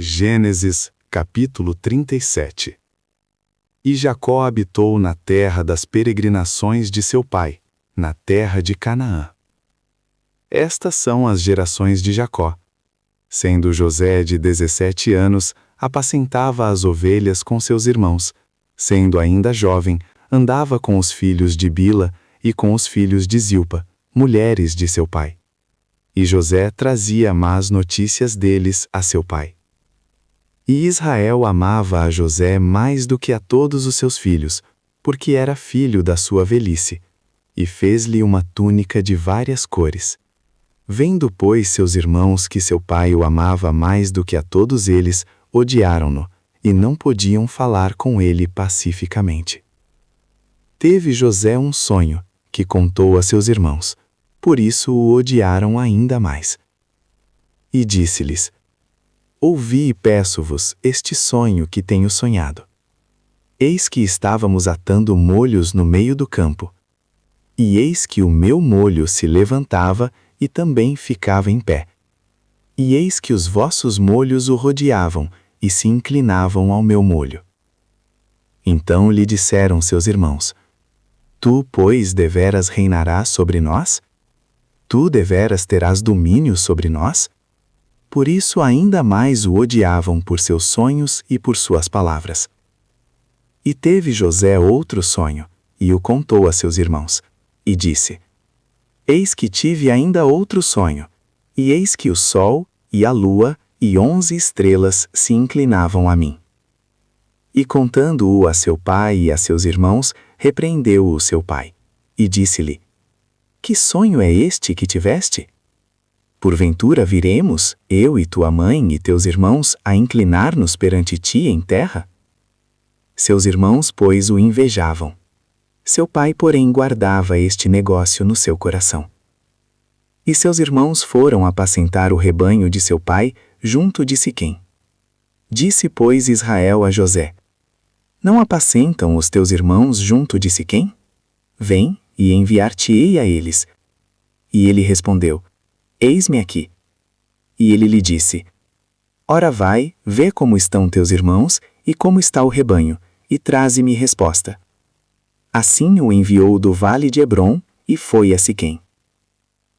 Gênesis, capítulo 37. E Jacó habitou na terra das peregrinações de seu pai, na terra de Canaã. Estas são as gerações de Jacó. Sendo José de 17 anos, apacentava as ovelhas com seus irmãos. Sendo ainda jovem, andava com os filhos de Bila e com os filhos de Zilpa, mulheres de seu pai. E José trazia más notícias deles a seu pai. E Israel amava a José mais do que a todos os seus filhos, porque era filho da sua velhice, e fez-lhe uma túnica de várias cores. Vendo, pois, seus irmãos que seu pai o amava mais do que a todos eles, odiaram-no, e não podiam falar com ele pacificamente. Teve José um sonho, que contou a seus irmãos, por isso o odiaram ainda mais. E disse-lhes: Ouvi e peço-vos este sonho que tenho sonhado. Eis que estávamos atando molhos no meio do campo. E eis que o meu molho se levantava e também ficava em pé. E eis que os vossos molhos o rodeavam e se inclinavam ao meu molho. Então lhe disseram seus irmãos: Tu, pois, deveras reinarás sobre nós? Tu deveras terás domínio sobre nós? Por isso ainda mais o odiavam por seus sonhos e por suas palavras. E teve José outro sonho, e o contou a seus irmãos, e disse: Eis que tive ainda outro sonho, e eis que o sol, e a lua, e 11 estrelas se inclinavam a mim. E contando-o a seu pai e a seus irmãos, repreendeu-o o seu pai, e disse-lhe: Que sonho é este que tiveste? Porventura viremos, eu e tua mãe e teus irmãos, a inclinar-nos perante ti em terra? Seus irmãos, pois, o invejavam. Seu pai, porém, guardava este negócio no seu coração. E seus irmãos foram apacentar o rebanho de seu pai, junto de Siquém. Disse, pois, Israel a José: Não apacentam os teus irmãos junto de Siquém? Vem, e enviar-te-ei a eles. E ele respondeu: Eis-me aqui. E ele lhe disse: Ora vai, vê como estão teus irmãos, e como está o rebanho, e traze-me resposta. Assim o enviou do vale de Hebrom, e foi a Siquém.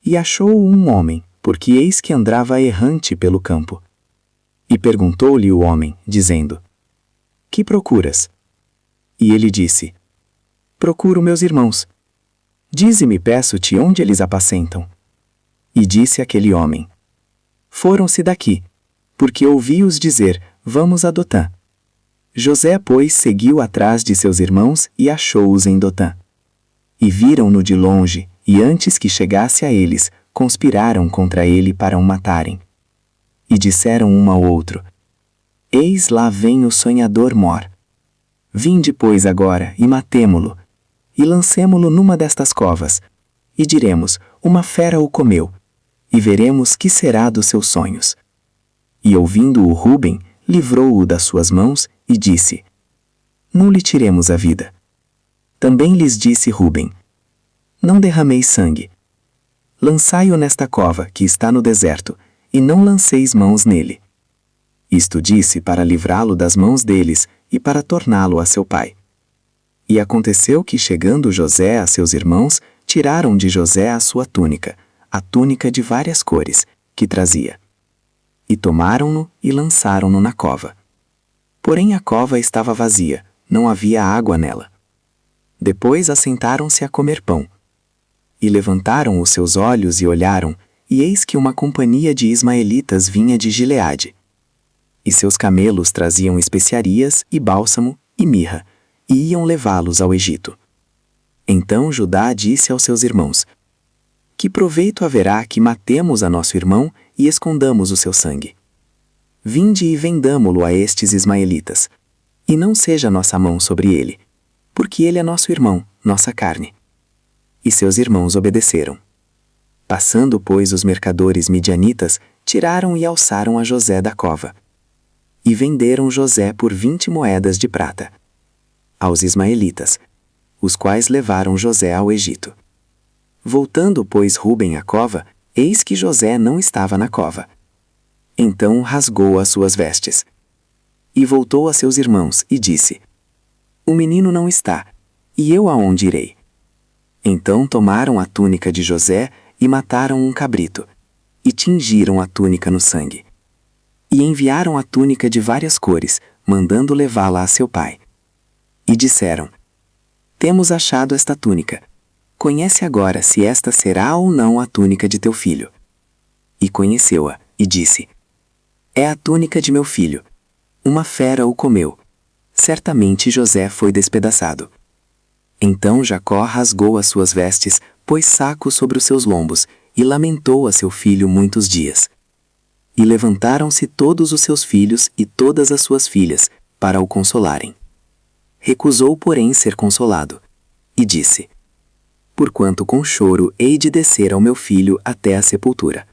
E achou um homem, porque eis que andava errante pelo campo. E perguntou-lhe o homem, dizendo: Que procuras? E ele disse: Procuro meus irmãos. Dize-me, peço-te, onde eles apacentam. E disse aquele homem: Foram-se daqui, porque ouvi-os dizer: Vamos a Dotã. José, pois, seguiu atrás de seus irmãos e achou-os em Dotã. E viram-no de longe, e antes que chegasse a eles, conspiraram contra ele para o matarem. E disseram um ao outro: Eis lá vem o sonhador mor. Vinde, pois, agora, e matemo-lo, e lancemo-lo numa destas covas, e diremos: Uma fera o comeu, e veremos que será dos seus sonhos. E ouvindo-o Ruben, livrou-o das suas mãos, e disse: Não lhe tiremos a vida. Também lhes disse Ruben: Não derrameis sangue. Lançai-o nesta cova, que está no deserto, e não lanceis mãos nele. Isto disse para livrá-lo das mãos deles, e para torná-lo a seu pai. E aconteceu que, chegando José a seus irmãos, tiraram de José a sua túnica, a túnica de várias cores, que trazia. E tomaram-no e lançaram-no na cova. Porém a cova estava vazia, não havia água nela. Depois assentaram-se a comer pão. E levantaram os seus olhos e olharam, e eis que uma companhia de ismaelitas vinha de Gileade. E seus camelos traziam especiarias, e bálsamo, e mirra, e iam levá-los ao Egito. Então Judá disse aos seus irmãos: Que proveito haverá que matemos a nosso irmão e escondamos o seu sangue? Vinde e vendamo-lo a estes ismaelitas, e não seja nossa mão sobre ele, porque ele é nosso irmão, nossa carne. E seus irmãos obedeceram. Passando, pois, os mercadores midianitas, tiraram e alçaram a José da cova. E venderam José por 20 moedas de prata aos ismaelitas, os quais levaram José ao Egito. Voltando, pois, Ruben à cova, eis que José não estava na cova. Então rasgou as suas vestes. E voltou a seus irmãos e disse: O menino não está, e eu aonde irei? Então tomaram a túnica de José e mataram um cabrito, e tingiram a túnica no sangue. E enviaram a túnica de várias cores, mandando levá-la a seu pai. E disseram: Temos achado esta túnica. Conhece agora se esta será ou não a túnica de teu filho. E conheceu-a, e disse: É a túnica de meu filho. Uma fera o comeu. Certamente José foi despedaçado. Então Jacó rasgou as suas vestes, pôs saco sobre os seus lombos, e lamentou a seu filho muitos dias. E levantaram-se todos os seus filhos e todas as suas filhas, para o consolarem. Recusou, porém, ser consolado, e disse: Porquanto com choro hei de descer ao meu filho até a sepultura.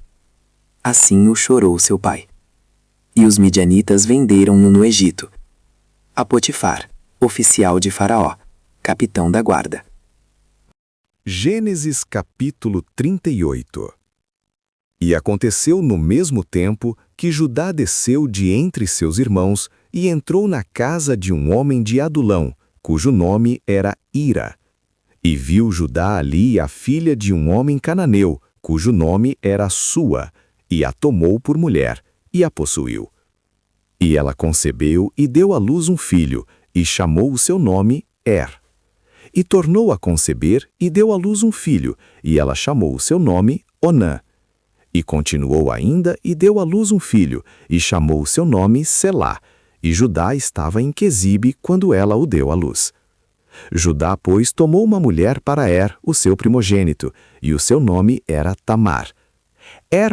Assim o chorou seu pai. E os midianitas venderam-no no Egito. A Potifar, oficial de Faraó, capitão da guarda. Gênesis capítulo 38. E aconteceu no mesmo tempo que Judá desceu de entre seus irmãos e entrou na casa de um homem de Adulão, cujo nome era Ira. E viu Judá ali a filha de um homem cananeu, cujo nome era Sua, e a tomou por mulher, e a possuiu. E ela concebeu e deu à luz um filho, e chamou o seu nome E tornou a conceber e deu à luz um filho, e ela chamou o seu nome Onã. E continuou ainda e deu à luz um filho, e chamou o seu nome Selá. E Judá estava em Quezibe quando ela o deu à luz. Judá, pois, tomou uma mulher para o seu primogênito, e o seu nome era Tamar.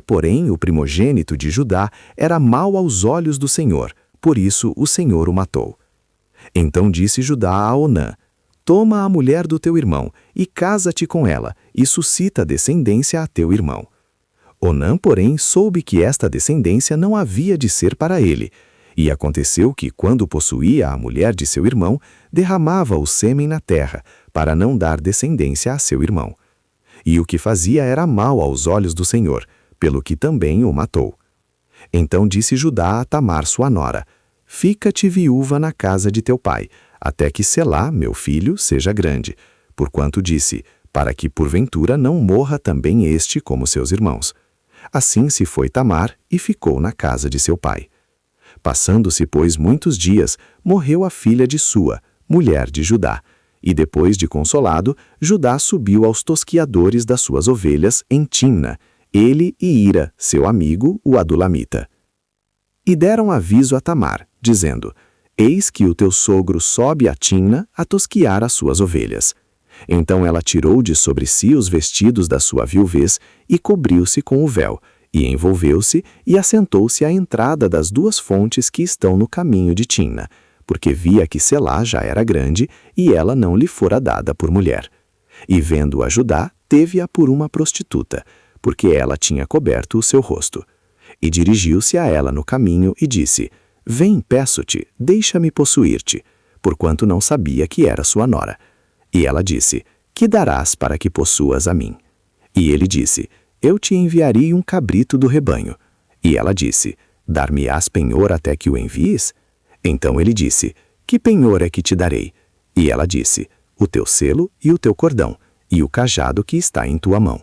Porém, o primogênito de Judá, era mau aos olhos do Senhor, por isso o Senhor o matou. Então disse Judá a Onã: Toma a mulher do teu irmão, e casa-te com ela, e suscita descendência a teu irmão. Onã, porém, soube que esta descendência não havia de ser para ele, e aconteceu que, quando possuía a mulher de seu irmão, derramava o sêmen na terra, para não dar descendência a seu irmão. E o que fazia era mal aos olhos do Senhor, pelo que também o matou. Então disse Judá a Tamar sua nora: Fica-te viúva na casa de teu pai, até que Selá, meu filho, seja grande, porquanto disse, para que porventura não morra também este como seus irmãos. Assim se foi Tamar e ficou na casa de seu pai. Passando-se, pois, muitos dias, morreu a filha de Sua, mulher de Judá, e depois de consolado, Judá subiu aos tosquiadores das suas ovelhas em Timna, ele e Ira, seu amigo, o adulamita. E deram aviso a Tamar, dizendo: Eis que o teu sogro sobe a Timna a tosquiar as suas ovelhas. Então ela tirou de sobre si os vestidos da sua viuvez e cobriu-se com o véu, e envolveu-se e assentou-se à entrada das duas fontes que estão no caminho de Timna, porque via que Selá já era grande e ela não lhe fora dada por mulher. E vendo-a Judá, teve-a por uma prostituta, porque ela tinha coberto o seu rosto. E dirigiu-se a ela no caminho e disse: Vem, peço-te, deixa-me possuir-te, porquanto não sabia que era sua nora. E ela disse: Que darás para que possuas a mim? E ele disse: Eu te enviarei um cabrito do rebanho. E ela disse: Dar-me-ás penhor até que o envies? Então ele disse: Que penhor é que te darei? E ela disse: O teu selo e o teu cordão, e o cajado que está em tua mão.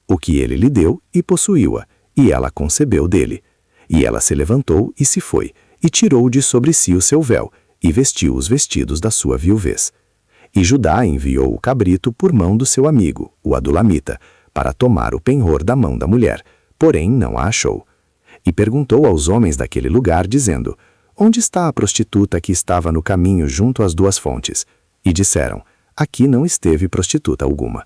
O que ele lhe deu, e possuiu-a, e ela concebeu dele. E ela se levantou e se foi, e tirou de sobre si o seu véu, e vestiu os vestidos da sua viuvez. E Judá enviou o cabrito por mão do seu amigo, o adulamita, para tomar o penhor da mão da mulher, porém não a achou. E perguntou aos homens daquele lugar, dizendo: Onde está a prostituta que estava no caminho junto às duas fontes? E disseram: Aqui não esteve prostituta alguma.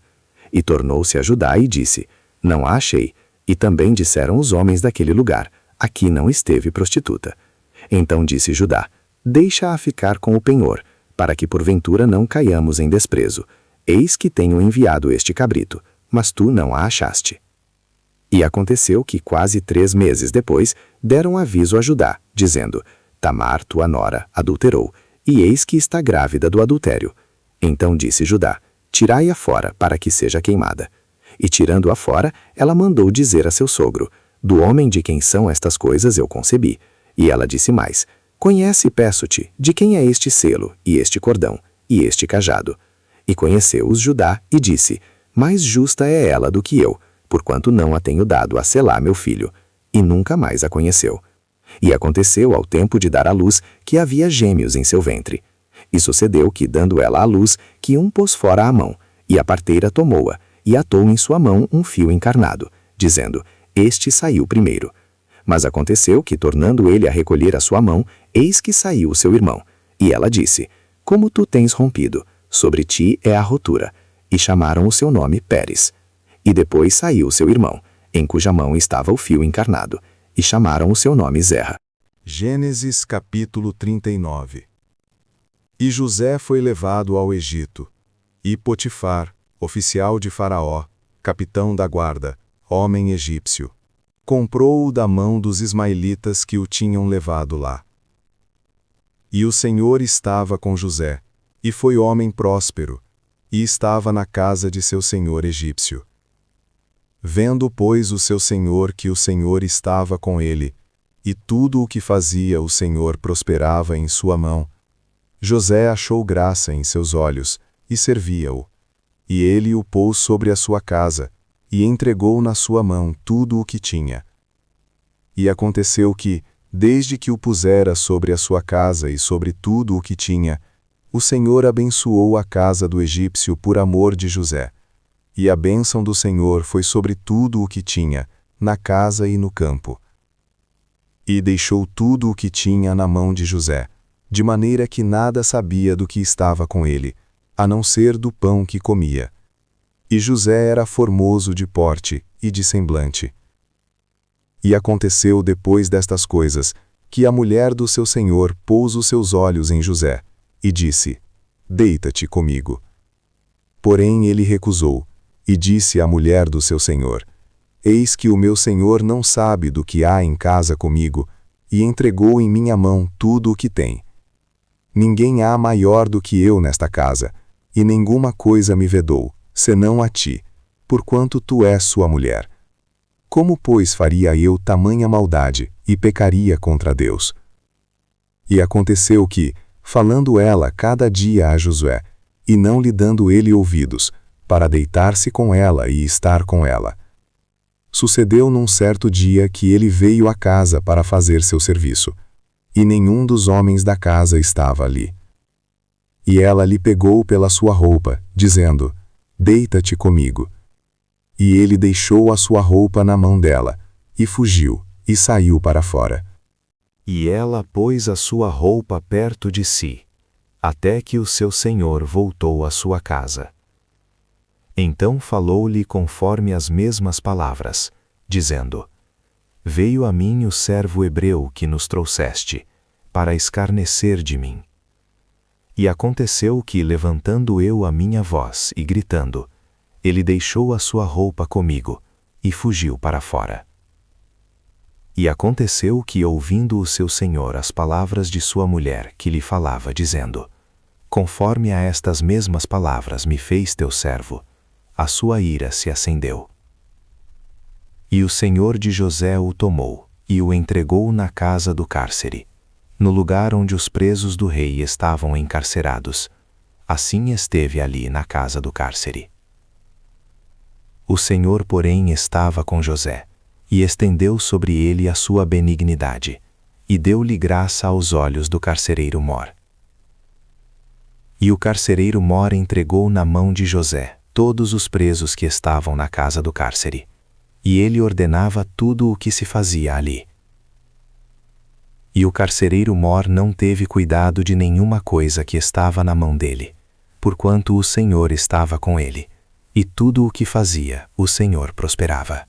E tornou-se a Judá e disse: Não a achei. E também disseram os homens daquele lugar: Aqui não esteve prostituta. Então disse Judá: Deixa-a ficar com o penhor, para que porventura não caiamos em desprezo. Eis que tenho enviado este cabrito, mas tu não a achaste. E aconteceu que quase 3 meses depois deram aviso a Judá, dizendo: Tamar, tua nora, adulterou, e eis que está grávida do adultério. Então disse Judá: Tirai-a fora, para que seja queimada. E tirando-a fora, ela mandou dizer a seu sogro: Do homem de quem são estas coisas eu concebi. E ela disse mais: Conhece, peço-te, de quem é este selo, e este cordão, e este cajado. E conheceu-os Judá, e disse: Mais justa é ela do que eu, porquanto não a tenho dado a Selá meu filho. E nunca mais a conheceu. E aconteceu ao tempo de dar à luz, que havia gêmeos em seu ventre. E sucedeu que, dando ela à luz, que um pôs fora a mão, e a parteira tomou-a, e atou em sua mão um fio encarnado, dizendo: Este saiu primeiro. Mas aconteceu que, tornando ele a recolher a sua mão, eis que saiu o seu irmão. E ela disse: Como tu tens rompido, sobre ti é a rotura. E chamaram o seu nome Pérez. E depois saiu o seu irmão, em cuja mão estava o fio encarnado, e chamaram o seu nome Zerra. Gênesis capítulo 39. E José foi levado ao Egito. E Potifar, oficial de Faraó, capitão da guarda, homem egípcio, comprou-o da mão dos ismaelitas que o tinham levado lá. E o Senhor estava com José, e foi homem próspero, e estava na casa de seu senhor egípcio. Vendo, pois, o seu senhor que o Senhor estava com ele, e tudo o que fazia o Senhor prosperava em sua mão, José achou graça em seus olhos, e servia-o. E ele o pôs sobre a sua casa, e entregou na sua mão tudo o que tinha. E aconteceu que, desde que o pusera sobre a sua casa e sobre tudo o que tinha, o Senhor abençoou a casa do egípcio por amor de José. E a bênção do Senhor foi sobre tudo o que tinha, na casa e no campo. E deixou tudo o que tinha na mão de José, de maneira que nada sabia do que estava com ele, a não ser do pão que comia. E José era formoso de porte e de semblante. E aconteceu depois destas coisas, que a mulher do seu senhor pôs os seus olhos em José, e disse: Deita-te comigo. Porém ele recusou, e disse à mulher do seu senhor: Eis que o meu senhor não sabe do que há em casa comigo, e entregou em minha mão tudo o que tem. Ninguém há maior do que eu nesta casa, e nenhuma coisa me vedou, senão a ti, porquanto tu és sua mulher. Como, pois, faria eu tamanha maldade, e pecaria contra Deus? E aconteceu que, falando ela cada dia a Josué, e não lhe dando ele ouvidos, para deitar-se com ela e estar com ela, sucedeu num certo dia que ele veio à casa para fazer seu serviço, e nenhum dos homens da casa estava ali. E ela lhe pegou pela sua roupa, dizendo: Deita-te comigo. E ele deixou a sua roupa na mão dela, e fugiu, e saiu para fora. E ela pôs a sua roupa perto de si, até que o seu senhor voltou à sua casa. Então falou-lhe conforme as mesmas palavras, dizendo: Veio a mim o servo hebreu que nos trouxeste, para escarnecer de mim. E aconteceu que, levantando eu a minha voz e gritando, ele deixou a sua roupa comigo, e fugiu para fora. E aconteceu que, ouvindo o seu senhor as palavras de sua mulher que lhe falava, dizendo: Conforme a estas mesmas palavras me fez teu servo, a sua ira se acendeu. E o senhor de José o tomou, e o entregou na casa do cárcere, no lugar onde os presos do rei estavam encarcerados. Assim esteve ali na casa do cárcere. O Senhor, porém, estava com José, e estendeu sobre ele a sua benignidade, e deu-lhe graça aos olhos do carcereiro Mor. E o carcereiro Mor entregou na mão de José todos os presos que estavam na casa do cárcere, e ele ordenava tudo o que se fazia ali. E o carcereiro Mor não teve cuidado de nenhuma coisa que estava na mão dele, porquanto o Senhor estava com ele, e tudo o que fazia, o Senhor prosperava.